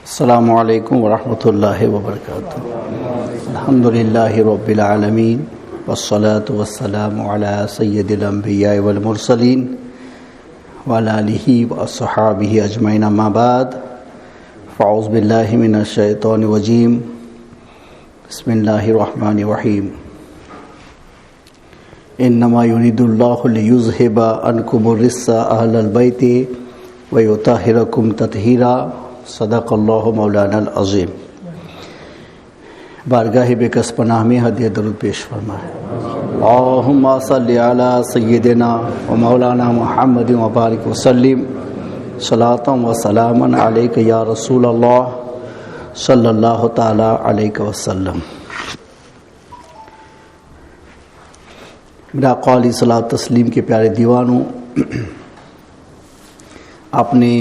السلام علیکم ورحمۃ اللہ وبرکاتہ۔ الحمدللہ رب العالمین والصلاة والسلام علی سید الانبیاء والمرسلین وعلی آلہ واصحابہ اجمعین، اما بعد فاعوذ باللہ من الشیطان الرجیم، بسم اللہ الرحمن الرحیم۔ انما یرید اللہ لیذھب عنکم الرجس اہل البیت ویطہرکم تطہیرا، صدق اللہ مولانا العظیم۔ بارگاہ بے کس پناہ میں ہدیہ درود پیش فرمائے۔ اللہم صلی علی سیدنا و مولانا محمد وبارک وسلم، صلاۃ و سلاما علیک یا رسول اللہ صلی اللہ تعالی علیہ وسلم۔ میرا آقا علیہ الصلوۃ تسلیم کے پیارے دیوانوں، آپ نے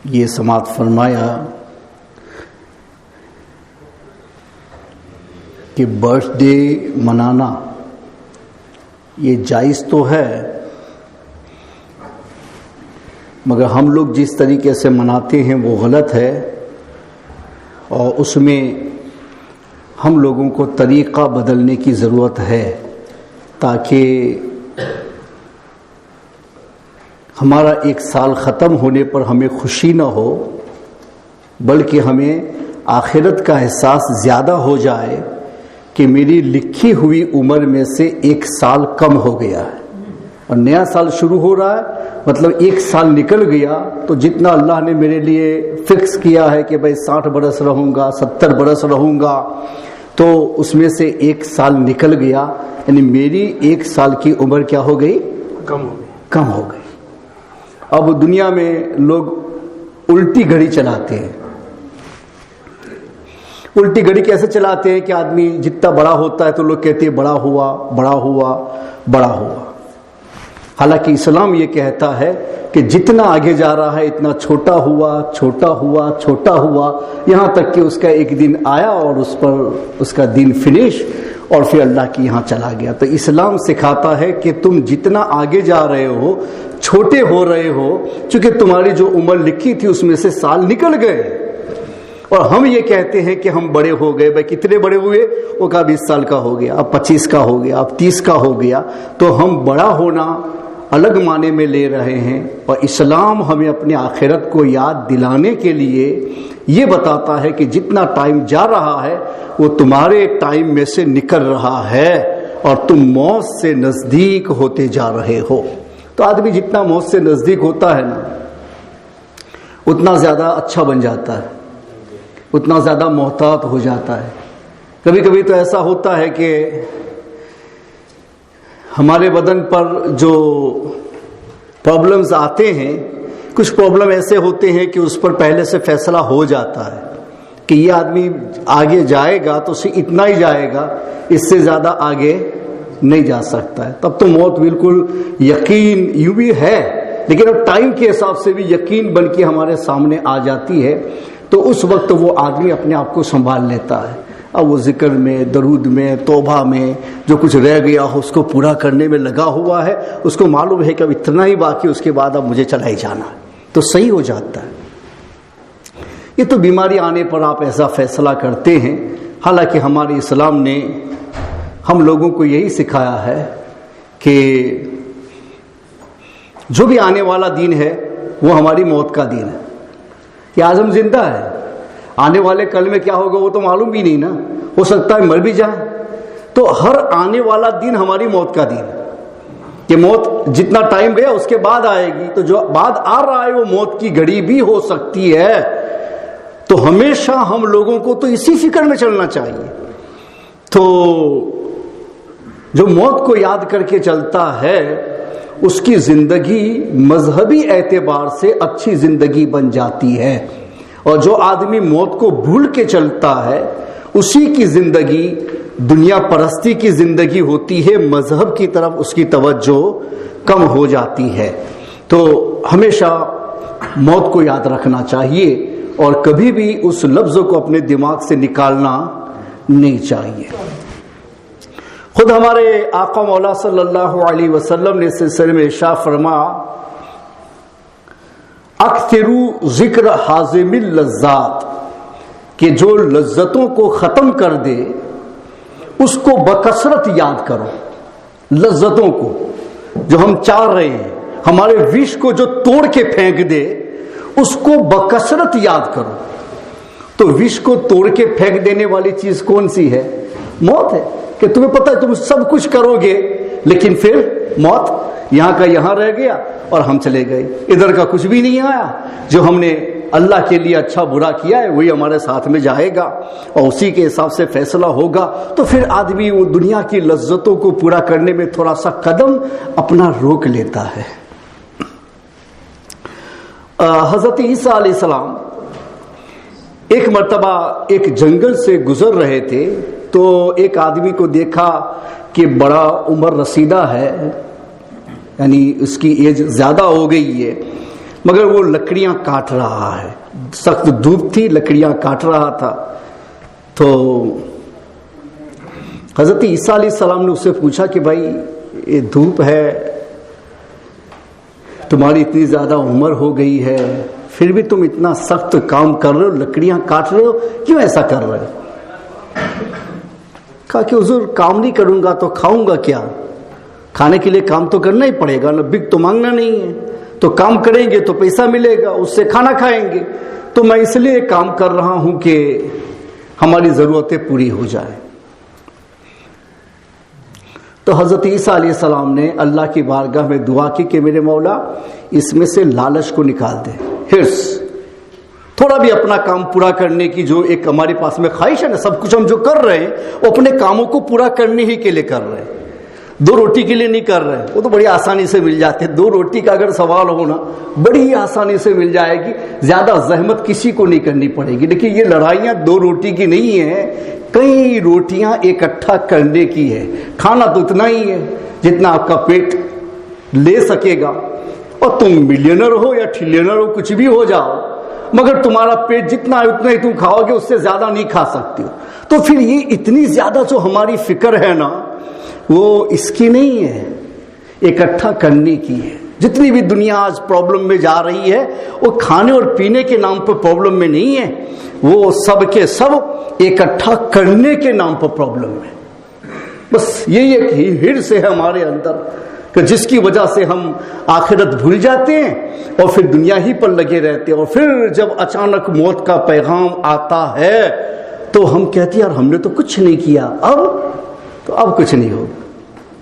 یہ سماعت فرمایا کہ برتھ ڈے منانا یہ جائز تو ہے، مگر ہم لوگ جس طریقے سے مناتے ہیں وہ غلط ہے، اور اس میں ہم لوگوں کو طریقہ بدلنے کی ضرورت ہے تاکہ ہمارا ایک سال ختم ہونے پر ہمیں خوشی نہ ہو، بلکہ ہمیں آخرت کا احساس زیادہ ہو جائے کہ میری لکھی ہوئی عمر میں سے ایک سال کم ہو گیا ہے، اور نیا سال شروع ہو رہا ہے، مطلب ایک سال نکل گیا تو جتنا اللہ نے میرے لیے فکس کیا ہے کہ بھائی 60 برس رہوں گا، 70 برس رہوں گا، تو اس میں سے ایک سال نکل گیا، یعنی میری ایک سال کی عمر کیا ہو گئی؟ کم ہو گئی۔ اب دنیا میں لوگ الٹی گھڑی چلاتے ہیں۔ الٹی گھڑی کیسے چلاتے ہیں کہ آدمی جتنا بڑا ہوتا ہے تو لوگ کہتے ہیں بڑا ہوا بڑا ہوا بڑا ہوا، حالانکہ اسلام یہ کہتا ہے کہ جتنا آگے جا رہا ہے اتنا چھوٹا ہوا چھوٹا ہوا چھوٹا ہوا، یہاں تک کہ اس کا ایک دن آیا اور اس پر اس کا دن فنش، اور پھر اللہ کے یہاں چلا گیا۔ تو اسلام سکھاتا ہے کہ تم جتنا آگے جا رہے ہو چھوٹے ہو رہے ہو، چونکہ تمہاری جو عمر لکھی تھی اس میں سے سال نکل گئے، اور ہم یہ کہتے ہیں کہ ہم بڑے ہو گئے۔ بھائی کتنے بڑے ہوئے؟ وہ کہا 20 سال کا ہو گیا، اب 25 کا ہو گیا، اب 30 کا ہو گیا۔ تو ہم بڑا ہونا الگ معنی میں لے رہے ہیں، اور اسلام ہمیں اپنے آخرت کو یاد دلانے کے لیے یہ بتاتا ہے کہ جتنا ٹائم جا رہا ہے وہ تمہارے ٹائم میں سے نکل رہا ہے، اور تم موت سے نزدیک ہوتے جا رہے ہو۔ تو آدمی جتنا موت سے نزدیک ہوتا ہے نا، اتنا زیادہ اچھا بن جاتا ہے، اتنا زیادہ محتاط ہو جاتا ہے۔ کبھی کبھی تو ایسا ہوتا ہے کہ ہمارے بدن پر جو پرابلمز آتے ہیں، کچھ پرابلم ایسے ہوتے ہیں کہ اس پر پہلے سے فیصلہ ہو جاتا ہے کہ یہ آدمی آگے جائے گا تو اسے اتنا ہی جائے گا، اس سے زیادہ آگے نہیں جا سکتا ہے۔ تب تو موت بالکل یقین یوں بھی ہے، لیکن اب ٹائم کے حساب سے بھی یقین بن کے ہمارے سامنے آ جاتی ہے، تو اس وقت وہ آدمی اپنے آپ کو سنبھال لیتا ہے۔ اب وہ ذکر میں، درود میں، توبہ میں جو کچھ رہ گیا ہو اس کو پورا کرنے میں لگا ہوا ہے، اس کو معلوم ہے کہ اب اتنا ہی باقی، اس کے بعد اب مجھے چلا ہی جانا ہے، تو صحیح ہو جاتا ہے۔ یہ تو بیماری آنے پر آپ ایسا فیصلہ کرتے ہیں، حالانکہ ہمارے اسلام نے ہم لوگوں کو یہی سکھایا ہے کہ جو بھی آنے والا دن ہے وہ ہماری موت کا دن ہے۔ کہ آج ہم زندہ ہے، آنے والے کل میں کیا ہوگا وہ تو معلوم بھی نہیں نا، ہو سکتا ہے مر بھی جائے۔ تو ہر آنے والا دن ہماری موت کا دن ہے، کہ موت جتنا ٹائم گیا اس کے بعد آئے گی، تو جو بعد آ رہا ہے وہ موت کی گھڑی بھی ہو سکتی ہے۔ تو ہمیشہ ہم لوگوں کو تو اسی فکر میں چلنا چاہیے۔ تو جو موت کو یاد کر کے چلتا ہے اس کی زندگی مذہبی اعتبار سے اچھی زندگی بن جاتی ہے، اور جو آدمی موت کو بھول کے چلتا ہے اسی کی زندگی دنیا پرستی کی زندگی ہوتی ہے، مذہب کی طرف اس کی توجہ کم ہو جاتی ہے۔ تو ہمیشہ موت کو یاد رکھنا چاہیے، اور کبھی بھی اس لفظ کو اپنے دماغ سے نکالنا نہیں چاہیے۔ خود ہمارے آقا مولا صلی اللہ علیہ وسلم نے سلسلے میں ارشاد فرمایا، اکثروا ذکر حازم اللذات، کہ جو لذتوں کو ختم کر دے اس کو بکثرت یاد کرو. لذتوں کو جو ہم چاہ رہے ہیں، ہمارے وش کو جو توڑ کے پھینک دے اس کو بکثرت یاد کرو. تو وش کو توڑ کے پھینک دینے والی چیز کون سی ہے؟ موت ہے. کہ تمہیں پتہ ہے تم سب کچھ کرو گے لیکن پھر موت، یہاں کا یہاں رہ گیا اور ہم چلے گئے، ادھر کا کچھ بھی نہیں آیا. جو ہم نے اللہ کے لیے اچھا برا کیا ہے وہی ہمارے ساتھ میں جائے گا اور اسی کے حساب سے فیصلہ ہوگا. تو پھر آدمی وہ دنیا کی لذتوں کو پورا کرنے میں تھوڑا سا قدم اپنا روک لیتا ہے. حضرت عیسیٰ علیہ السلام ایک مرتبہ ایک جنگل سے گزر رہے تھے تو ایک آدمی کو دیکھا کہ بڑا عمر رسیدہ ہے، یعنی اس کی ایج زیادہ ہو گئی ہے، مگر وہ لکڑیاں کاٹ رہا ہے. سخت دھوپ تھی، لکڑیاں کاٹ رہا تھا. تو حضرت عیسیٰ علیہ السلام نے اس سے پوچھا کہ بھائی یہ دھوپ ہے، تمہاری اتنی زیادہ عمر ہو گئی ہے، پھر بھی تم اتنا سخت کام کر رہے ہو، لکڑیاں کاٹ رہے ہو، کیوں ایسا کر رہے ہو؟ کہا کہ حضور کام نہیں کروں گا تو کھاؤں گا کیا؟ کھانے کے لیے کام تو کرنا ہی پڑے گا، بھیک تو مانگنا نہیں ہے. تو کام کریں گے تو پیسہ ملے گا، اس سے کھانا کھائیں گے. تو میں اس لیے کام کر رہا ہوں کہ ہماری ضرورتیں پوری ہو جائیں. تو حضرت عیسیٰ علیہ السلام نے اللہ کی بارگاہ میں دعا کی کہ میرے مولا اس میں سے لالچ کو نکال دے، ہرس، تھوڑا بھی اپنا کام پورا کرنے کی جو ایک ہمارے پاس میں خواہش ہے نا. سب کچھ ہم جو کر رہے ہیں وہ اپنے کاموں کو پورا کرنے ہی کے لیے کر رہے ہیں، 2 روٹی کے لیے نہیں کر رہے ہیں. وہ تو بڑی آسانی سے مل جاتے ہیں. 2 روٹی کا اگر سوال ہونا بڑی آسانی سے مل جائے گی، زیادہ زحمت کسی کو نہیں کرنی پڑے گی. لیکن یہ لڑائیاں 2 روٹی کی نہیں ہیں، کئی روٹیاں اکٹھا کرنے کی ہے. کھانا تو اتنا ہی ہے جتنا آپ کا پیٹ لے سکے گا، اور تم ملینر ہو یا ٹریلینر ہو، کچھ بھی ہو جاؤ، مگر تمہارا پیٹ جتنا ہے اتنا ہی تم کھاؤ گے، اس سے زیادہ نہیں کھا سکتے ہو. تو پھر یہ اتنی زیادہ جو ہماری فکر ہے نا وہ اس کی نہیں ہے، اکٹھا کرنے کی ہے. جتنی بھی دنیا آج پرابلم میں جا رہی ہے وہ کھانے اور پینے کے نام پر پرابلم میں نہیں ہے، وہ سب کے سب اکٹھا کرنے کے نام پر پرابلم ہے. بس یہی ایک ہرس ہے ہمارے اندر کہ جس کی وجہ سے ہم آخرت بھول جاتے ہیں اور پھر دنیا ہی پر لگے رہتے ہیں. اور پھر جب اچانک موت کا پیغام آتا ہے تو ہم کہتے ہیں یار ہم نے تو کچھ نہیں کیا، اب کچھ نہیں ہوگا،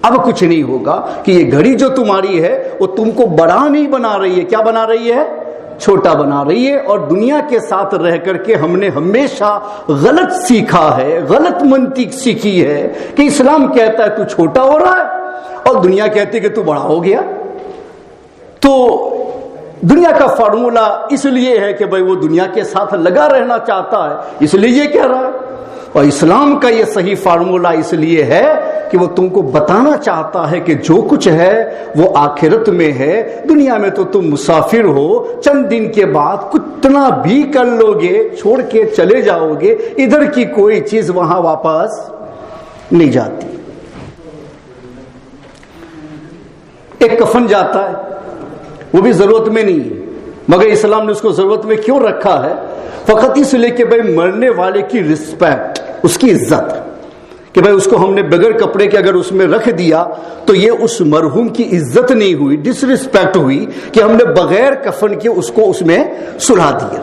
اب کچھ نہیں ہوگا. کہ یہ گھڑی جو تمہاری ہے وہ تم کو بڑا نہیں بنا رہی ہے، کیا بنا رہی ہے؟ چھوٹا بنا رہی ہے. اور دنیا کے ساتھ رہ کر کے ہم نے ہمیشہ غلط سیکھا ہے، غلط منطق سیکھی ہے کہ اسلام کہتا ہے تو چھوٹا ہو رہا ہے اور دنیا کہتی ہے کہ تو بڑا ہو گیا. تو دنیا کا فارمولا اس لیے ہے کہ بھائی وہ دنیا کے ساتھ لگا رہنا چاہتا ہے، اس لیے یہ کہہ رہا ہے. اور اسلام کا یہ صحیح فارمولا اس لیے ہے کہ وہ تم کو بتانا چاہتا ہے کہ جو کچھ ہے وہ آخرت میں ہے. دنیا میں تو تم مسافر ہو، چند دن کے بعد کتنا بھی کر لو گے چھوڑ کے چلے جاؤ گے، ادھر کی کوئی چیز وہاں واپس نہیں جاتی. ایک کفن جاتا ہے وہ بھی ضرورت میں نہیں ہے، مگر اسلام نے اس کو ضرورت میں کیوں رکھا ہے؟ فقط اس لیے کہ بھائی مرنے والے کی رسپیکٹ، اس کی عزت، کہ بھائی اس کو ہم نے بغیر کپڑے کے اگر اس میں رکھ دیا تو یہ اس مرحوم کی عزت نہیں ہوئی، ڈس رسپیکٹ ہوئی کہ ہم نے بغیر کفن کے اس کو اس میں سلا دیا.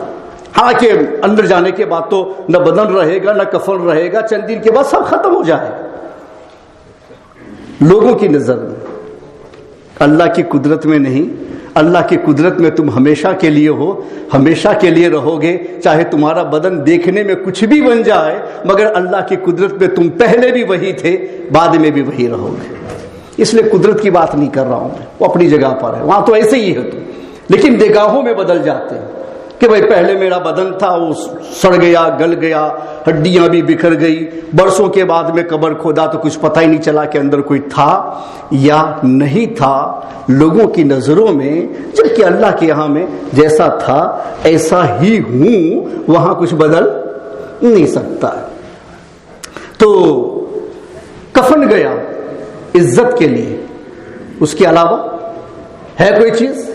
حالانکہ اندر جانے کے بعد تو نہ بدن رہے گا نہ کفن رہے گا، چند دن کے بعد سب ختم ہو جائے گا. لوگوں کی نظر میں، اللہ کی قدرت میں نہیں. اللہ کی قدرت میں تم ہمیشہ کے لیے ہو، ہمیشہ کے لیے رہو گے. چاہے تمہارا بدن دیکھنے میں کچھ بھی بن جائے، مگر اللہ کی قدرت میں تم پہلے بھی وہی تھے، بعد میں بھی وہی رہو گے. اس لیے قدرت کی بات نہیں کر رہا ہوں میں، وہ اپنی جگہ پر ہے، وہاں تو ایسے ہی ہے. لیکن نگاہوں میں بدل جاتے ہیں کہ بھائی پہلے میرا بدن تھا وہ سڑ گیا، گل گیا، ہڈیاں بھی بکھر گئی، برسوں کے بعد میں قبر کھودا تو کچھ پتہ ہی نہیں چلا کہ اندر کوئی تھا یا نہیں تھا. لوگوں کی نظروں میں، جبکہ اللہ کے یہاں میں جیسا تھا ایسا ہی ہوں، وہاں کچھ بدل نہیں سکتا. تو کفن گیا عزت کے لیے، اس کے علاوہ ہے کوئی چیز؟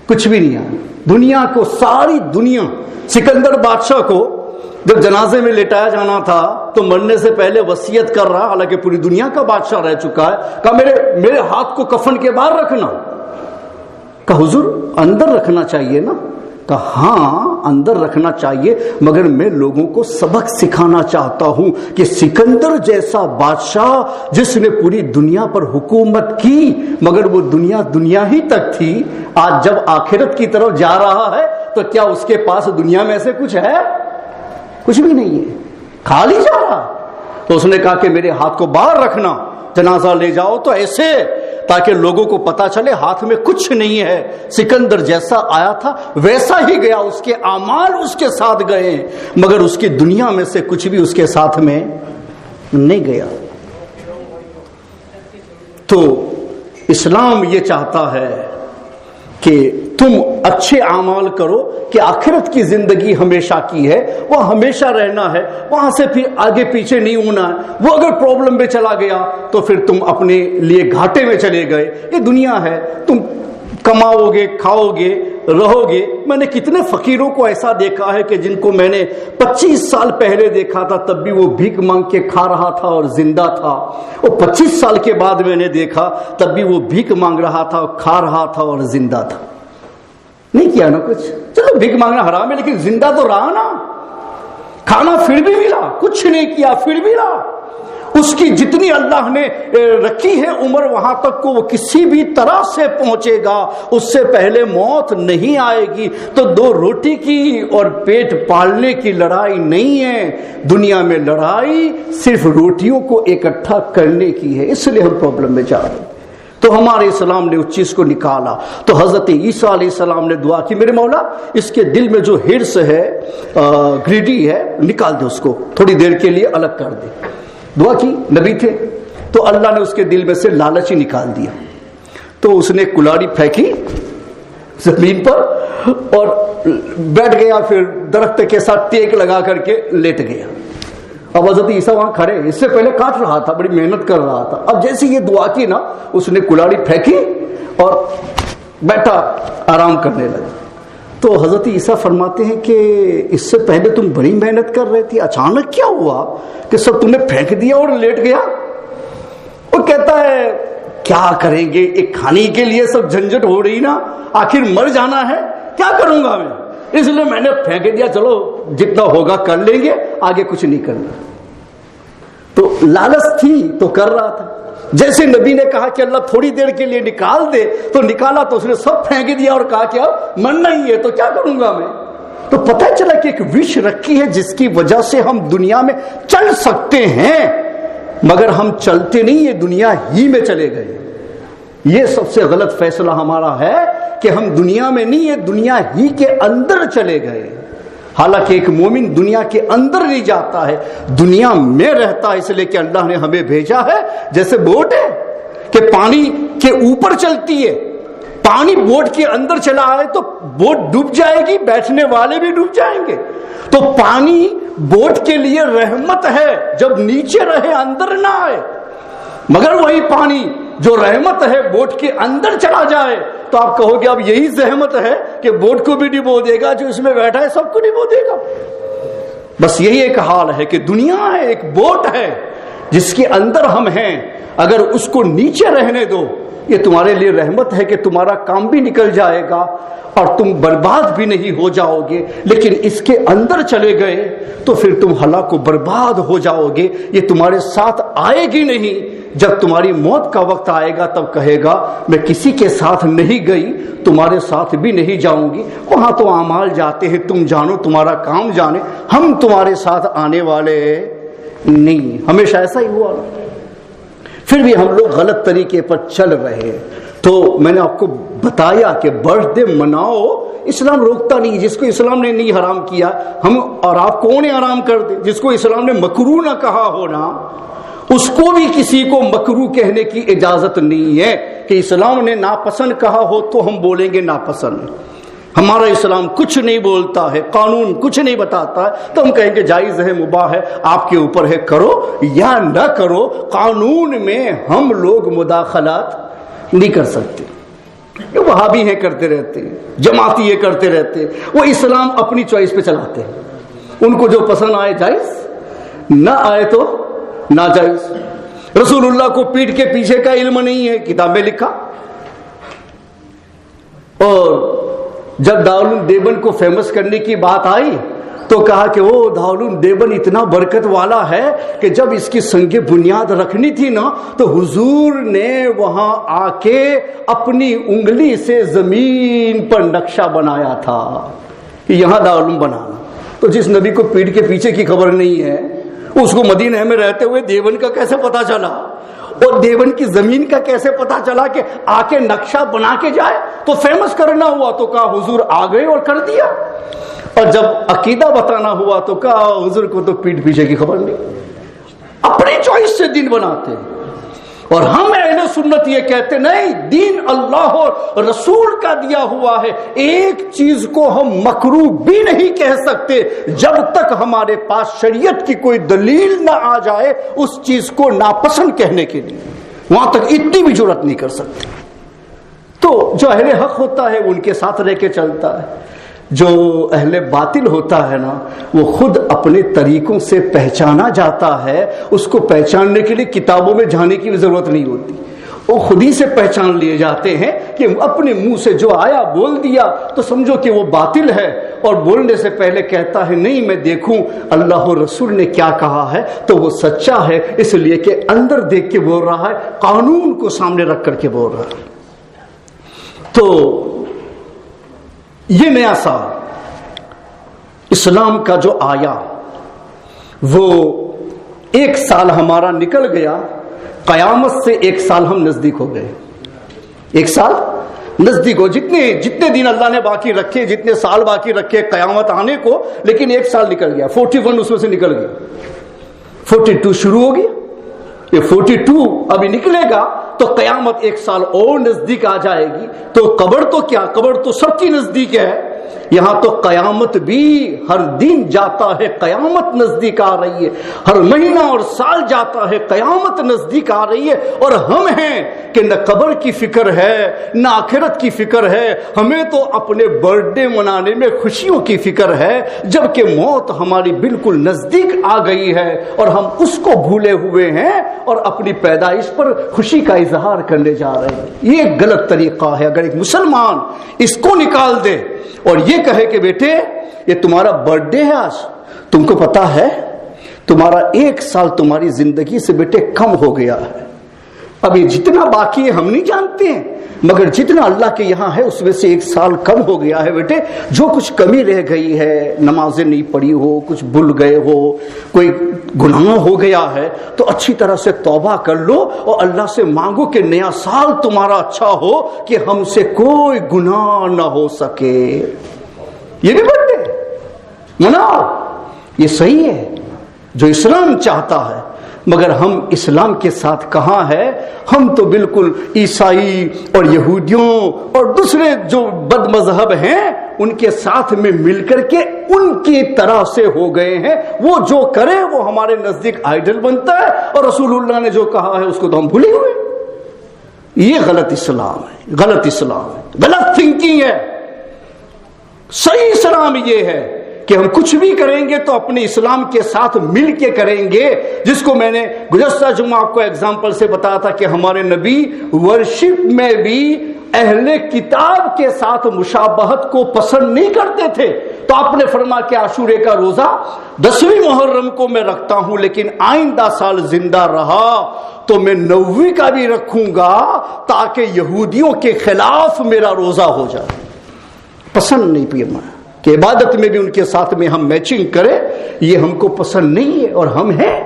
کچھ بھی نہیں ہے. دنیا کو، ساری دنیا، سکندر بادشاہ کو جب جنازے میں لٹایا جانا تھا تو مرنے سے پہلے وصیت کر رہا، حالانکہ پوری دنیا کا بادشاہ رہ چکا ہے، کہا میرے ہاتھ کو کفن کے باہر رکھنا. کہا حضور اندر رکھنا چاہیے نا؟ کہا ہاں اندر رکھنا چاہیے، مگر میں لوگوں کو سبق سکھانا چاہتا ہوں کہ سکندر جیسا بادشاہ جس نے پوری دنیا پر حکومت کی مگر وہ دنیا ہی تک تھی، آج جب آخرت کی طرف جا رہا ہے تو کیا اس کے پاس دنیا میں سے کچھ ہے؟ کچھ بھی نہیں ہے، خالی جا رہا. تو اس نے کہا کہ میرے ہاتھ کو باہر رکھنا، جنازہ لے جاؤ تو ایسے تاکہ لوگوں کو پتا چلے ہاتھ میں کچھ نہیں ہے. سکندر جیسا آیا تھا ویسا ہی گیا، اس کے اعمال اس کے ساتھ گئے مگر اس کی دنیا میں سے کچھ بھی اس کے ساتھ میں نہیں گیا. تو اسلام یہ چاہتا ہے کہ تم اچھے اعمال کرو کہ آخرت کی زندگی ہمیشہ کی ہے، وہ ہمیشہ رہنا ہے، وہاں سے پھر آگے پیچھے نہیں ہونا ہے. وہ اگر پرابلم میں چلا گیا تو پھر تم اپنے لیے گھاٹے میں چلے گئے. یہ دنیا ہے، تم کماؤ گے، کھاؤ گے، رہو گے. میں نے کتنے فقیروں کو ایسا دیکھا ہے کہ جن کو میں نے 25 سال پہلے دیکھا تھا تب بھی وہ بھیک مانگ کے کھا رہا تھا اور زندہ تھا، اور 25 سال کے بعد میں نے دیکھا تب بھی وہ بھیک مانگ رہا تھا اور کھا رہا تھا اور زندہ تھا. نہیں کیا نا کچھ، چلو بھیک مانگنا حرام ہے لیکن زندہ تو رہا نا، کھانا پھر بھی ملا، کچھ نہیں کیا پھر بھی رہا. اس کی جتنی اللہ نے رکھی ہے عمر وہاں تک کو وہ کسی بھی طرح سے پہنچے گا، اس سے پہلے موت نہیں آئے گی. تو 2 روٹی کی اور پیٹ پالنے کی لڑائی نہیں ہے، دنیا میں لڑائی صرف روٹیوں کو اکٹھا کرنے کی ہے. اس لیے ہم پرابلم میں جا رہے ہیں. تو ہمارے اسلام نے اس چیز کو نکالا. تو حضرت عیسیٰ علیہ السلام نے دعا کی میرے مولا اس کے دل میں جو ہرس ہے، گریڈی ہے، نکال دے، اس کو تھوڑی دیر کے لیے الگ کر دے. دعا کی، نبی تھے تو اللہ نے اس کے دل میں سے لالچ ہی نکال دیا. تو اس نے کلاڑی پھینکی زمین پر اور بیٹھ گیا، پھر درخت کے ساتھ ٹیک لگا کر کے لیٹ گیا. اب حضرت عیسیٰ وہاں کھڑے، اس سے پہلے کاٹ رہا تھا، بڑی محنت کر رہا تھا. اب جیسے یہ دعا کی نا اس نے کلاڑی پھینکی اور بیٹھا آرام کرنے لگا. تو حضرت عیسیٰ فرماتے ہیں کہ اس سے پہلے تم بڑی محنت کر رہے تھے، اچانک کیا ہوا کہ سب تم نے پھینک دیا اور لیٹ گیا؟ وہ کہتا ہے کیا کریں گے، ایک کھانے کے لیے سب جھنجٹ ہو رہی نا، آخر مر جانا ہے، کیا کروں گا میں، اس لیے میں نے پھینک دیا، چلو جتنا ہوگا کر لیں گے، آگے کچھ نہیں کرنا. تو لالچ تھی تو کر رہا تھا. جیسے نبی نے کہا کہ اللہ تھوڑی دیر کے لیے نکال دے تو نکالا، تو اس نے سب پھینک دیا اور کہا کہ اب مرنا ہی ہے تو کیا کروں گا میں. تو پتہ چلا کہ ایک وش رکھی ہے جس کی وجہ سے ہم دنیا میں چل سکتے ہیں مگر ہم چلتے نہیں، یہ دنیا ہی میں چلے گئے. یہ سب سے غلط فیصلہ ہمارا ہے کہ ہم دنیا میں نہیں، یہ دنیا ہی کے اندر چلے گئے. حالانکہ ایک مومن دنیا کے اندر نہیں جاتا ہے، دنیا میں رہتا ہے، اس لیے کہ اللہ نے ہمیں بھیجا ہے جیسے بوٹ ہے کہ پانی کے اوپر چلتی ہے. پانی بوٹ کے اندر چلا آئے تو بوٹ ڈوب جائے گی، بیٹھنے والے بھی ڈوب جائیں گے. تو پانی بوٹ کے لیے رحمت ہے جب نیچے رہے، اندر نہ آئے. مگر وہی پانی جو رحمت ہے بوٹ کے اندر چلا جائے تو آپ کہو گے اب یہی زحمت ہے کہ بوٹ کو بھی ڈبو دے گا، جو اس میں بیٹھا ہے سب کو ڈبو دے گا. بس یہی ایک حال ہے کہ دنیا ہے، ایک بوٹ ہے جس کے اندر ہم ہیں. اگر اس کو نیچے رہنے دو، یہ تمہارے لیے رحمت ہے کہ تمہارا کام بھی نکل جائے گا اور تم برباد بھی نہیں ہو جاؤ گے. لیکن اس کے اندر چلے گئے تو پھر تم ہلاک و برباد ہو جاؤ گے. یہ تمہارے ساتھ آئے گی نہیں. جب تمہاری موت کا وقت آئے گا تب کہے گا میں کسی کے ساتھ نہیں گئی، تمہارے ساتھ بھی نہیں جاؤں گی. وہاں تو اعمال جاتے ہیں، تم جانو، تمہارا کام جانے، ہم تمہارے ساتھ آنے والے نہیں. ہمیشہ ایسا ہی ہوا. پھر بھی ہم لوگ غلط طریقے پر چل رہے. تو میں نے آپ کو بتایا کہ برتھ ڈے مناؤ، اسلام روکتا نہیں. جس کو اسلام نے نہیں حرام کیا ہم اور آپ کون حرام کر دے. جس کو اسلام نے مکروہ نہ کہا ہونا اس کو بھی کسی کو مکروہ کہنے کی اجازت نہیں ہے. کہ اسلام نے ناپسند کہا ہو تو ہم بولیں گے ناپسند. ہمارا اسلام کچھ نہیں بولتا ہے، قانون کچھ نہیں بتاتا ہے تو ہم کہیں گے جائز ہے، مباح ہے، آپ کے اوپر ہے، کرو یا نہ کرو. قانون میں ہم لوگ مداخلات نہیں کر سکتے. یہ وہابی ہیں کرتے رہتے ہیں, جماعتی یہ کرتے رہتے ہیں, وہ اسلام اپنی چوائس پہ چلاتے ہیں. ان کو جو پسند آئے جائز, نہ آئے تو ناجائز. رسول اللہ کو پیٹھ کے پیچھے کا علم نہیں ہے, کتاب میں لکھا. اور جب دارالعلوم دیوبند کو فیمس کرنے کی بات آئی تو کہا کہ وہ دارالعلوم دیوبند اتنا برکت والا ہے کہ جب اس کی سنگ بنیاد رکھنی تھی نا تو حضور نے وہاں آ کے اپنی انگلی سے زمین پر نقشہ بنایا تھا کہ یہاں دارالعلوم بنانا. تو جس نبی کو پیٹھ کے پیچھے کی خبر نہیں ہے, اس کو مدینہ میں رہتے ہوئے دیوبند کا کیسے پتا چلا, اور دیوبند کی زمین کا کیسے پتا چلا کہ آ کے نقشہ بنا کے جائے؟ تو فیمس کرنا ہوا تو کہا حضور آ گئے اور کر دیا. اور جب عقیدہ بتانا ہوا تو کہا حضور کو تو پیٹھ پیچھے کی خبر نہیں, اپنی چوائس سے دین بناتے. اور ہم اہل سنت یہ کہتے نہیں, دین اللہ اور رسول کا دیا ہوا ہے. ایک چیز کو ہم مکروہ بھی نہیں کہہ سکتے جب تک ہمارے پاس شریعت کی کوئی دلیل نہ آ جائے اس چیز کو ناپسند کہنے کے لیے, وہاں تک اتنی بھی جرات نہیں کر سکتے. تو جو اہل حق ہوتا ہے ان کے ساتھ رہ کے چلتا ہے, جو اہل باطل ہوتا ہے نا وہ خود اپنے طریقوں سے پہچانا جاتا ہے. اس کو پہچاننے کے لیے کتابوں میں جانے کی ضرورت نہیں ہوتی, وہ خود ہی سے پہچان لیے جاتے ہیں کہ اپنے منہ سے جو آیا بول دیا تو سمجھو کہ وہ باطل ہے, اور بولنے سے پہلے کہتا ہے نہیں میں دیکھوں اللہ اور رسول نے کیا کہا ہے تو وہ سچا ہے, اس لیے کہ اندر دیکھ کے بول رہا ہے, قانون کو سامنے رکھ کر کے بول رہا ہے. تو یہ نیا سال اسلام کا جو آیا وہ ایک سال ہمارا نکل گیا, قیامت سے ایک سال ہم نزدیک ہو گئے. ایک سال نزدیک ہو, جتنے دن اللہ نے باقی رکھے, جتنے سال باقی رکھے قیامت آنے کو, لیکن ایک سال نکل گیا. 41 اس میں سے نکل گیا, 42 شروع ہو گیا. یہ 42 ابھی نکلے گا تو قیامت ایک سال اور نزدیک آ جائے گی. تو قبر تو کیا, قبر تو سب کی نزدیک ہے, یہاں تو قیامت بھی ہر دن جاتا ہے, قیامت نزدیک آ رہی ہے. ہر مہینہ اور سال جاتا ہے, قیامت نزدیک آ رہی ہے. اور ہم ہیں کہ نہ قبر کی فکر ہے نہ آخرت کی فکر ہے, ہمیں تو اپنے برتھ ڈے منانے میں خوشیوں کی فکر ہے, جبکہ موت ہماری بالکل نزدیک آ گئی ہے اور ہم اس کو بھولے ہوئے ہیں اور اپنی پیدائش پر خوشی کا اظہار کرنے جا رہے ہیں. یہ ایک غلط طریقہ ہے. اگر ایک مسلمان اس کو نکال دے اور یہ کہے کہ بیٹے یہ تمہارا برتھ ڈے ہے آج, تم کو پتا ہے تمہارا ایک سال تمہاری زندگی سے بیٹے کم ہو گیا ہے, ابھی جتنا باقی ہے ہم نہیں جانتے ہیں, مگر جتنا اللہ کے یہاں ہے اس میں سے ایک سال کم ہو گیا ہے. بیٹے جو کچھ کمی رہ گئی ہے, نمازیں نہیں پڑھی ہو, کچھ بھول گئے ہو, کوئی گناہ ہو گیا ہے تو اچھی طرح سے توبہ کر لو اور اللہ سے مانگو کہ نیا سال تمہارا اچھا ہو کہ ہم سے کوئی گناہ نہ ہو سکے. یہ بھی برتھ ڈے مناؤ, یہ صحیح ہے جو اسلام چاہتا ہے, مگر ہم اسلام کے ساتھ کہاں ہے؟ ہم تو بالکل عیسائی اور یہودیوں اور دوسرے جو بد مذہب ہیں ان کے ساتھ میں مل کر کے ان کی طرح سے ہو گئے ہیں. وہ جو کرے وہ ہمارے نزدیک آئیڈل بنتا ہے, اور رسول اللہ نے جو کہا ہے اس کو تو ہم بھولے ہوئے. یہ غلط اسلام ہے, غلط اسلام ہے, غلط تھنکنگ ہے. صحیح اسلام یہ ہے کہ ہم کچھ بھی کریں گے تو اپنے اسلام کے ساتھ مل کے کریں گے, جس کو میں نے گزشتہ جمعہ آپ کو ایگزامپل سے بتایا تھا کہ ہمارے نبی ورشپ میں بھی اہل کتاب کے ساتھ مشابہت کو پسند نہیں کرتے تھے. تو آپ نے فرمایا کہ عاشورے کا روزہ 10ویں محرم کو میں رکھتا ہوں, لیکن آئندہ سال زندہ رہا تو میں 9ویں کا بھی رکھوں گا تاکہ یہودیوں کے خلاف میرا روزہ ہو جائے. پسند نہیں پیا کہ عبادت میں بھی ان کے ساتھ میں ہم میچنگ کریں, یہ ہم کو پسند نہیں ہے. اور ہم ہیں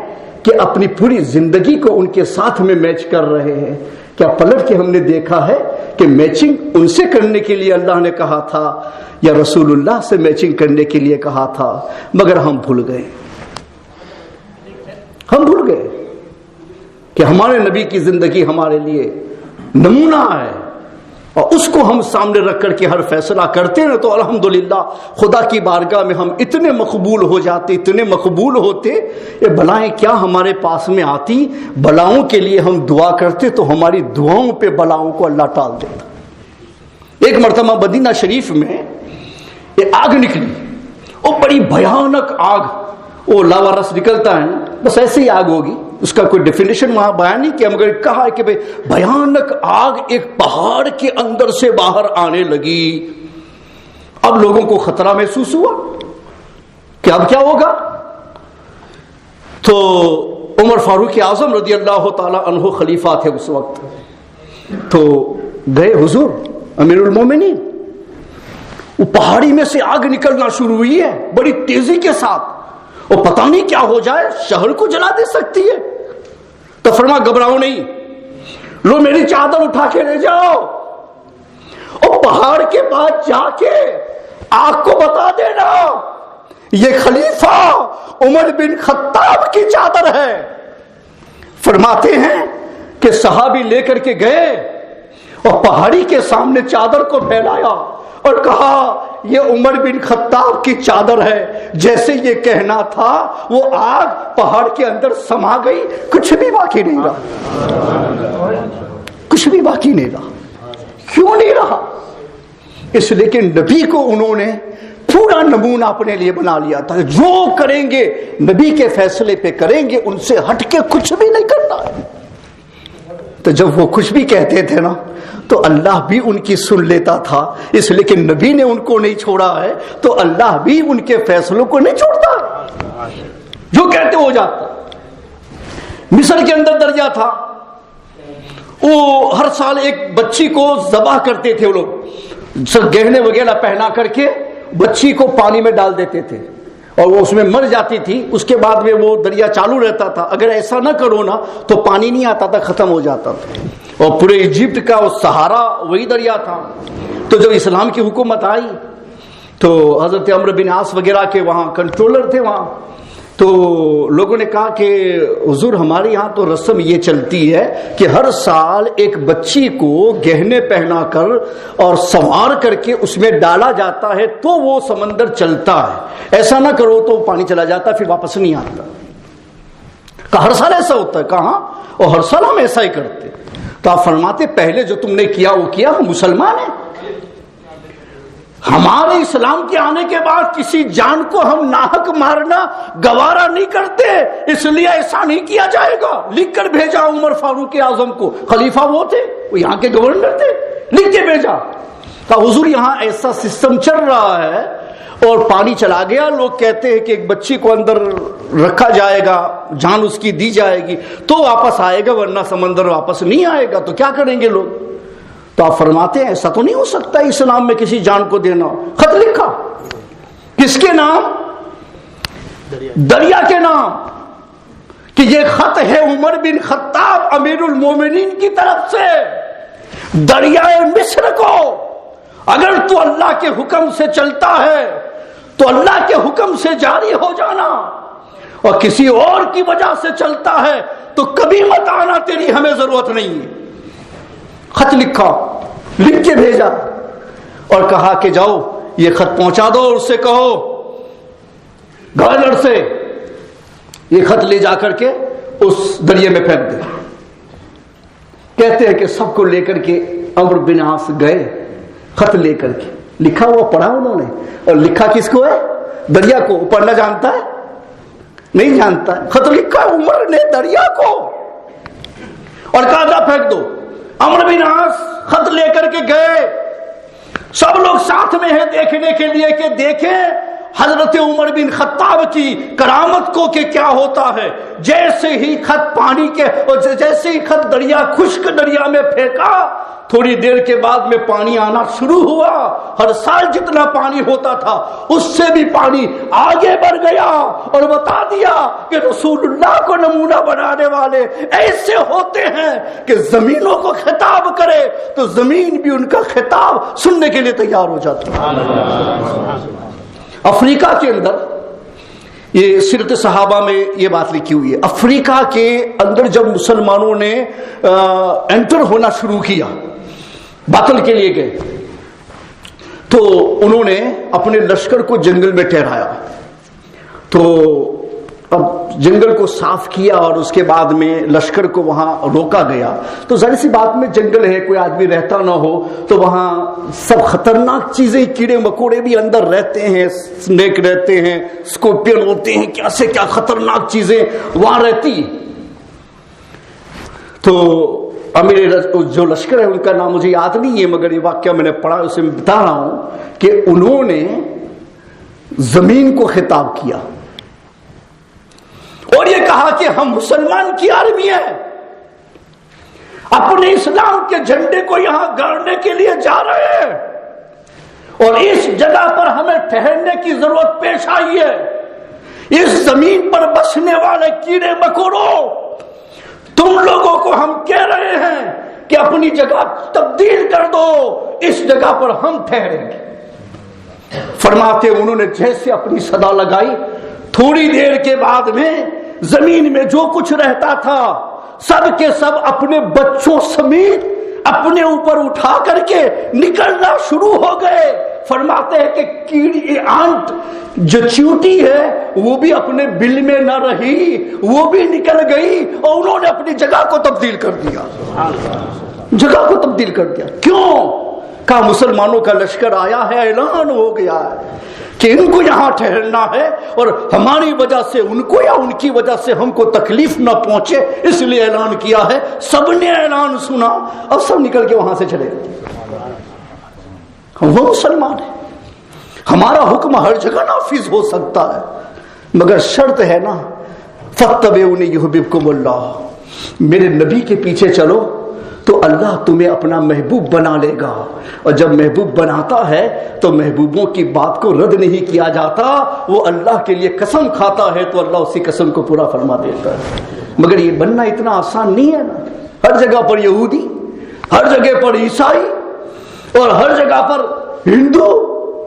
کہ اپنی پوری زندگی کو ان کے ساتھ میں میچ کر رہے ہیں. کیا پلٹ کے ہم نے دیکھا ہے کہ میچنگ ان سے کرنے کے لیے اللہ نے کہا تھا یا رسول اللہ سے میچنگ کرنے کے لیے کہا تھا, مگر ہم بھول گئے. ہم بھول گئے کہ ہمارے نبی کی زندگی ہمارے لیے نمونہ ہے, اور اس کو ہم سامنے رکھ کر کے ہر فیصلہ کرتے ہیں تو الحمدللہ خدا کی بارگاہ میں ہم اتنے مقبول ہو جاتے, اتنے مقبول ہوتے. یہ بلائیں کیا ہمارے پاس میں آتی, بلاؤں کے لیے ہم دعا کرتے تو ہماری دعاؤں پہ بلاؤں کو اللہ ٹال دیتا. ایک مرتبہ مدینہ شریف میں ایک آگ نکلی، وہ بڑی بھیانک آگ، وہ لاوا رس نکلتا ہے نا، بس ایسے ہی آگ ہوگی، اس کا کوئی ڈیفینیشن وہاں بیان نہیں کیا، مگر کہا ہے کہ بھیانک آگ ایک پہاڑ کے اندر سے باہر آنے لگی۔ اب لوگوں کو خطرہ محسوس ہوا کہ اب کیا ہوگا، تو عمر فاروق اعظم رضی اللہ تعالی عنہ خلیفہ تھے اس وقت، تو گئے حضور امیر المومنین، وہ پہاڑی میں سے آگ نکلنا شروع ہوئی ہے بڑی تیزی کے ساتھ، وہ پتہ نہیں کیا ہو جائے، شہر کو جلا دے سکتی ہے۔ تو فرما گھبراؤ نہیں، لو میری چادر اٹھا کے لے جاؤ، اور پہاڑ کے پاس جا کے آگ کو بتا دینا یہ خلیفہ عمر بن خطاب کی چادر ہے۔ فرماتے ہیں کہ صحابی لے کر کے گئے اور پہاڑی کے سامنے چادر کو پھیلایا اور کہا یہ عمر بن خطاب کی چادر ہے۔ جیسے یہ کہنا تھا وہ آگ پہاڑ کے اندر سما گئی، کچھ بھی باقی نہیں رہا، کچھ بھی باقی نہیں رہا۔ کیوں نہیں رہا؟ اس لیے کہ نبی کو انہوں نے پورا نمونہ اپنے لیے بنا لیا تھا، جو کریں گے نبی کے فیصلے پہ کریں گے، ان سے ہٹ کے کچھ بھی نہیں کرنا ہے۔ تو جب وہ کچھ بھی کہتے تھے نا تو اللہ بھی ان کی سن لیتا تھا، اس لیے کہ نبی نے ان کو نہیں چھوڑا ہے تو اللہ بھی ان کے فیصلوں کو نہیں چھوڑتا، جو کہتے ہو جاتا۔ مصر کے اندر دریا تھا، وہ ہر سال ایک بچی کو ذبح کرتے تھے، وہ لوگ گہنے وغیرہ پہنا کر کے بچی کو پانی میں ڈال دیتے تھے اور وہ اس میں مر جاتی تھی، اس کے بعد میں وہ دریا چالو رہتا تھا۔ اگر ایسا نہ کرو نا تو پانی نہیں آتا تھا، ختم ہو جاتا تھا، اور پورے ایجپٹ کا وہ سہارا وہی دریا تھا۔ تو جب اسلام کی حکومت آئی تو حضرت عمرو بن عاص وغیرہ کے وہاں کنٹرولر تھے وہاں، تو لوگوں نے کہا کہ حضور ہمارے یہاں تو رسم یہ چلتی ہے کہ ہر سال ایک بچی کو گہنے پہنا کر اور سنوار کر کے اس میں ڈالا جاتا ہے تو وہ سمندر چلتا ہے، ایسا نہ کرو تو پانی چلا جاتا پھر واپس نہیں آتا۔ کہا ہر سال ایسا ہوتا ہے؟ کہاں، اور ہر سال ہم ایسا ہی کرتے۔ تو آپ فرماتے پہلے جو تم نے کیا وہ کیا، ہم مسلمان ہیں، ہمارے اسلام کے آنے کے بعد کسی جان کو ہم ناحق مارنا گوارا نہیں کرتے، اس لیے ایسا نہیں کیا جائے گا۔ لکھ کر بھیجا عمر فاروق اعظم کو، خلیفہ وہ تھے، وہ یہاں کے گورنر تھے، لکھ کے بھیجا، کہا حضور یہاں ایسا سسٹم چل رہا ہے اور پانی چلا گیا، لوگ کہتے ہیں کہ ایک بچی کو اندر رکھا جائے گا، جان اس کی دی جائے گی تو واپس آئے گا، ورنہ سمندر واپس نہیں آئے گا، تو کیا کریں گے لوگ؟ تو آپ فرماتے ہیں ایسا تو نہیں ہو سکتا اسلام میں کسی جان کو دینا۔ خط لکھا، کس کے نام؟ دریا کے نام، کہ یہ خط ہے عمر بن خطاب امیر المومنین کی طرف سے دریائے مصر کو، اگر تو اللہ کے حکم سے چلتا ہے تو اللہ کے حکم سے جاری ہو جانا، اور کسی اور کی وجہ سے چلتا ہے تو کبھی مت آنا، تیری ہمیں ضرورت نہیں ہے۔ خط لکھا، لکھ کے بھیجا اور کہا کہ جاؤ یہ خط پہنچا دو، اور اس سے کہو گورنر سے یہ خط لے جا کر کے اس دریا میں پھینک دے۔ کہتے ہیں کہ سب کو لے کر کے عمرو بن عاص گئے، خط لے کر کے، لکھا ہوا پڑھا انہوں نے، اور لکھا کس کو ہے؟ دریا کو۔ پڑھنا جانتا ہے؟ نہیں جانتا ہے۔ خط لکھا عمر نے دریا کو اور کہا جا پھینک دو۔ عمرو بن عاص خط لے کر کے گئے، سب لوگ ساتھ میں ہیں دیکھنے کے لیے کہ دیکھیں حضرت عمر بن خطاب کی کرامت کو کہ کیا ہوتا ہے۔ جیسے ہی خط پانی کے، اور جیسے ہی خط دریا، خشک دریا میں پھینکا، تھوڑی دیر کے بعد میں پانی آنا شروع ہوا۔ ہر سال جتنا پانی ہوتا تھا اس سے بھی پانی آگے بڑھ گیا، اور بتا دیا کہ رسول اللہ کو نمونہ بنانے والے ایسے ہوتے ہیں کہ زمینوں کو خطاب کرے تو زمین بھی ان کا خطاب سننے کے لیے تیار ہو جاتی ہے۔ افریقہ کے اندر، یہ سیرت صحابہ میں یہ بات لکھی ہوئی ہے، افریقہ کے اندر جب مسلمانوں نے انٹر ہونا شروع کیا، باطل کے لیے گئے، تو انہوں نے اپنے لشکر کو جنگل میں ٹھہرایا۔ تو اب جنگل کو صاف کیا اور اس کے بعد میں لشکر کو وہاں روکا گیا. تو ظاہر سی بات میں جنگل ہے, کوئی آدمی رہتا نہ ہو تو وہاں سب خطرناک چیزیں, کیڑے مکوڑے بھی اندر رہتے ہیں, سنیک رہتے ہیں, اسکورپین ہوتے ہیں, کیا سے کیا خطرناک چیزیں وہاں رہتی. تو امیر جو لشکر ہے ان کا نام مجھے یاد نہیں ہے, مگر یہ واقعہ میں نے پڑھا, اسے بتا رہا ہوں کہ انہوں نے زمین کو خطاب کیا اور یہ کہا کہ ہم مسلمان کی آرمی ہیں, اپنے اسلام کے جھنڈے کو یہاں گاڑنے کے لیے جا رہے ہیں, اور اس جگہ پر ہمیں ٹھہرنے کی ضرورت پیش آئی ہے. اس زمین پر بسنے والے کیڑے مکوڑوں, تم لوگوں کو ہم کہہ رہے ہیں کہ اپنی جگہ تبدیل کر دو, اس جگہ پر ہم ٹھہریں گے. فرماتے انہوں نے جیسے اپنی صدا لگائی, تھوڑی دیر کے بعد میں زمین میں جو کچھ رہتا تھا سب کے سب اپنے بچوں سمیت اپنے اوپر اٹھا کر کے نکلنا شروع ہو گئے. فرماتے ہیں کہ کیڑی آنٹ جو چیوٹی ہے وہ بھی اپنے بل میں نہ رہی, وہ بھی نکل گئی اور انہوں نے اپنی جگہ کو تبدیل کر دیا. جگہ کو تبدیل کر دیا. کیوں؟ کہا مسلمانوں کا لشکر آیا ہے, اعلان ہو گیا ہے کہ ان کو یہاں ٹھہرنا ہے اور ہماری وجہ سے ان کو یا ان کی وجہ سے ہم کو تکلیف نہ پہنچے, اس لیے اعلان کیا ہے. سب نے اعلان سنا اور سب نکل کے وہاں سے چلے گئے. وہ مسلمان ہیں, ہمارا حکم ہر جگہ نافذ ہو سکتا ہے, مگر شرط ہے نا, فاتبعونی یحببکم اللہ, میرے نبی کے پیچھے چلو تو اللہ تمہیں اپنا محبوب بنا لے گا. اور جب محبوب بناتا ہے تو محبوبوں کی بات کو رد نہیں کیا جاتا, وہ اللہ کے لیے قسم کھاتا ہے تو اللہ اسی قسم کو پورا فرما دیتا ہے. مگر یہ بننا اتنا آسان نہیں ہے نا. ہر جگہ پر یہودی, ہر جگہ پر عیسائی اور ہر جگہ پر ہندو,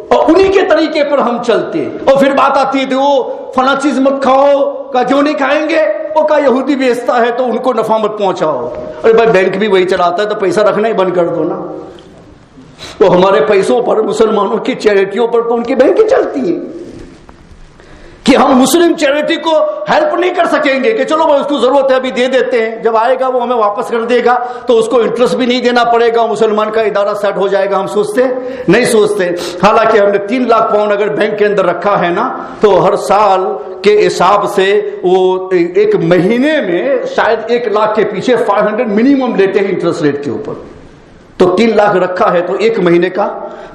اور انہی کے طریقے پر ہم چلتے, اور پھر بات آتی ہے وہ فلاں چیز مت کھاؤ, کا کیوں نہیں کھائیں گے, وہ کا یہودی بیچتا ہے تو ان کو نفع مت پہنچاؤ. ارے بھائی بینک بھی وہی چلاتا ہے تو پیسہ رکھنا ہی بند کر دو نا. وہ ہمارے پیسوں پر, مسلمانوں کی چیریٹیوں پر تو ان کی بینکیں چلتی ہیں کہ ہم مسلم چیریٹی کو ہیلپ نہیں کر سکیں گے کہ چلو بھائی اس کو ضرورت ہے ابھی دے دیتے ہیں, جب آئے گا وہ ہمیں واپس کر دے گا تو اس کو انٹرسٹ بھی نہیں دینا پڑے گا, مسلمان کا ادارہ سیٹ ہو جائے گا. ہم سوچتے نہیں سوچتے. حالانکہ ہم نے 3 لاکھ پاؤنڈ اگر بینک کے اندر رکھا ہے نا تو ہر سال کے حساب سے وہ ایک مہینے میں شاید 1 لاکھ کے پیچھے 500 منیمم لیتے ہیں انٹرسٹ ریٹ کے اوپر. تو 3 لاکھ رکھا ہے تو ایک مہینے کا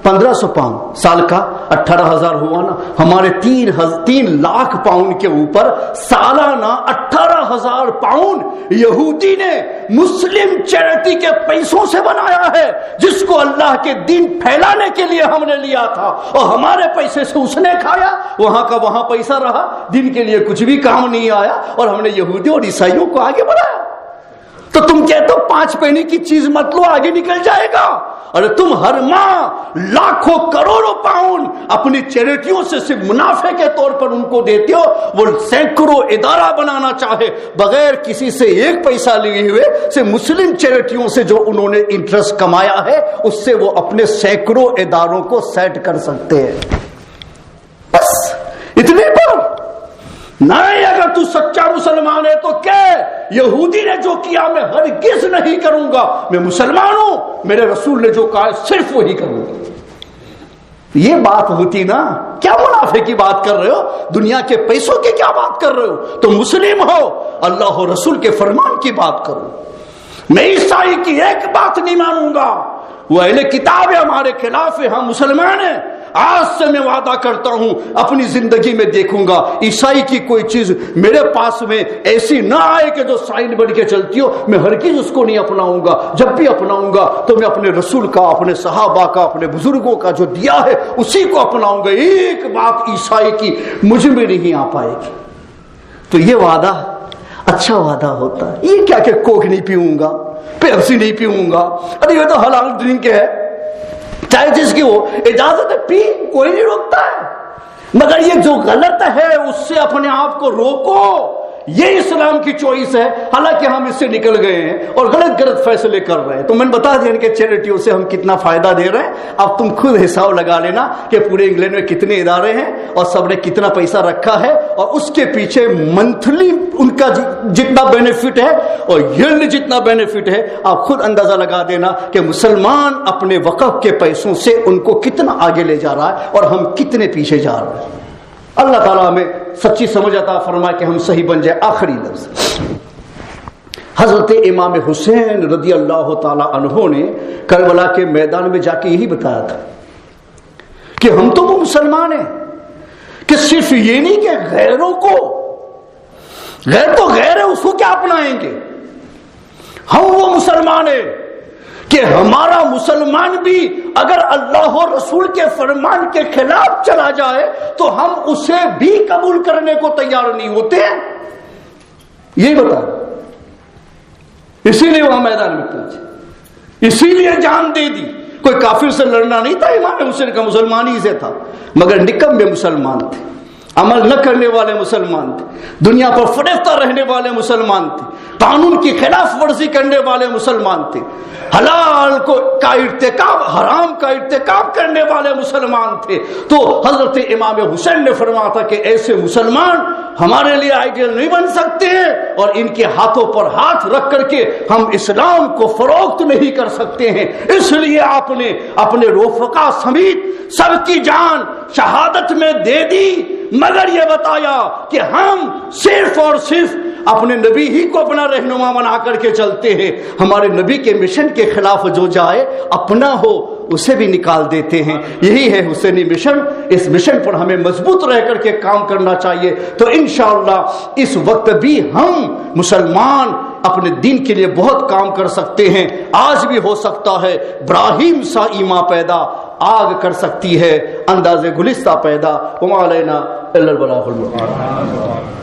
1500 پاؤنڈ, سال کا 18,000 ہوا نا. ہمارے 3 لاکھ پاؤنڈ کے اوپر سالانہ 18,000 پاؤنڈ یہودی نے مسلم چیریٹی کے پیسوں سے بنایا ہے, جس کو اللہ کے دین پھیلانے کے لیے ہم نے لیا تھا, اور ہمارے پیسے سے اس نے کھایا, وہاں کا وہاں پیسہ رہا, دین کے لیے کچھ بھی کام نہیں آیا, اور ہم نے یہودیوں اور عیسائیوں کو آگے بڑھایا. تو تم کہتے ہو 5 پینی کی چیز مت لو, آگے نکل جائے گا. اور تم ہر ماہ لاکھوں کروڑوں پاؤنڈ اپنی چیریٹیوں سے صرف منافع کے طور پر ان کو دیتے ہو. وہ سینکڑوں ادارہ بنانا چاہے بغیر کسی سے 1 پیسہ لیے ہوئے, صرف مسلم چیریٹیوں سے جو انہوں نے انٹرسٹ کمایا ہے اس سے وہ اپنے سینکڑوں اداروں کو سیٹ کر سکتے ہیں. بس اتنے پر نہیں. اگر تو سچا مسلمان ہے تو کہ یہودی نے جو کیا میں ہرگز نہیں کروں گا, میں مسلمان ہوں, میرے رسول نے جو کہا صرف وہی کروں گا. یہ بات ہوتی نا, کیا منافع کی بات کر رہے ہو, دنیا کے پیسوں کی کیا بات کر رہے ہو, تو مسلم ہو, اللہ و رسول کے فرمان کی بات کرو. میں عیسائی کی ایک بات نہیں مانوں گا, وہ اہل کتاب ہے, ہمارے خلاف ہے, ہم مسلمان ہیں. آج سے میں وعدہ کرتا ہوں اپنی زندگی میں دیکھوں گا عیسائی کی کوئی چیز میرے پاس میں ایسی نہ آئے کہ جو سائن بن کے چلتی ہو, میں ہرگز اس کو نہیں اپناؤں گا. جب بھی اپناؤں گا تو میں اپنے رسول کا, اپنے صحابہ کا, اپنے بزرگوں کا جو دیا ہے اسی کو اپناؤں گا. ایک بات عیسائی کی مجھ میں نہیں آ پائے گی. تو یہ وعدہ اچھا وعدہ ہوتا ہے. یہ کیا کہ کوک نہیں پیوں گا, پیپسی نہیں پیوں گا, ارے یہ تو حلال ڈرنک ہے, چاہے جس کی وہ اجازت ہے پی, کوئی نہیں روکتا ہے. مگر یہ جو غلط ہے اس سے اپنے آپ کو روکو. یہ اسلام کی چوائس ہے، حالانکہ ہم اس سے نکل گئے ہیں اور غلط فیصلے کر رہے ہیں۔ تو میں نے بتا دیا کہ چیریٹیوں سے ہم کتنا فائدہ دے رہے ہیں، اب تم خود حساب لگا لینا کہ پورے انگلینڈ میں کتنے ادارے ہیں اور سب نے کتنا پیسہ رکھا ہے، اور اس کے پیچھے منتھلی ان کا جتنا بینیفٹ ہے اور یرلی جتنا بینیفٹ ہے، آپ خود اندازہ لگا دینا کہ مسلمان اپنے وقف کے پیسوں سے ان کو کتنا آگے لے جا رہا ہے اور ہم کتنے پیچھے جا رہے ہیں۔ اللہ تعالیٰ ہمیں سچی سمجھ عطا فرمائے کہ ہم صحیح بن جائے۔ آخری لفظ، حضرت امام حسین رضی اللہ تعالی عنہ نے کربلا کے میدان میں جا کے یہی بتایا تھا کہ ہم تو وہ مسلمان ہیں کہ صرف یہ نہیں کہ غیروں کو، غیر تو غیر ہے، اس کو کیا اپنائیں گے، ہم وہ مسلمان ہیں کہ ہمارا مسلمان بھی اگر اللہ اور رسول کے فرمان کے خلاف چلا جائے تو ہم اسے بھی قبول کرنے کو تیار نہیں ہوتے ہیں۔ یہی بتا، اسی لیے وہاں میدان میں پہنچے، اسی لیے جان دے دی۔ کوئی کافر سے لڑنا نہیں تھا، امام حسین کا مسلمان ہی سے تھا، مگر نکم میں مسلمان تھے، عمل نہ کرنے والے مسلمان تھے، دنیا پر فریفتہ رہنے والے مسلمان تھے، قانون کی خلاف ورزی کرنے والے مسلمان تھے، حلال کا ارتکاب، حرام کا ارتکاب کرنے والے مسلمان تھے۔ تو حضرت امام حسین نے فرمایا تھا کہ ایسے مسلمان ہمارے لیے آئیڈیل نہیں بن سکتے ہیں، اور ان کے ہاتھوں پر ہاتھ رکھ کر کے ہم اسلام کو فروخت نہیں کر سکتے ہیں۔ اس لیے آپ نے اپنے رفقا سمیت سب کی جان شہادت میں دے دی، مگر یہ بتایا کہ ہم صرف اور صرف اپنے نبی ہی کو اپنا رہنما بنا کر کے چلتے ہیں، ہمارے نبی کے مشن کے خلاف جو جائے اپنا ہو اسے بھی نکال دیتے ہیں۔ یہی ہے حسینی مشن، اس مشن پر ہمیں مضبوط رہ کر کے کام کرنا چاہیے۔ تو انشاءاللہ اس وقت بھی ہم مسلمان اپنے دین کے لیے بہت کام کر سکتے ہیں۔ آج بھی ہو سکتا ہے ابراہیم سا ایما پیدا، آگ کر سکتی ہے انداز گلستہ پیدا۔ وما علینا الا البلاغ المبین۔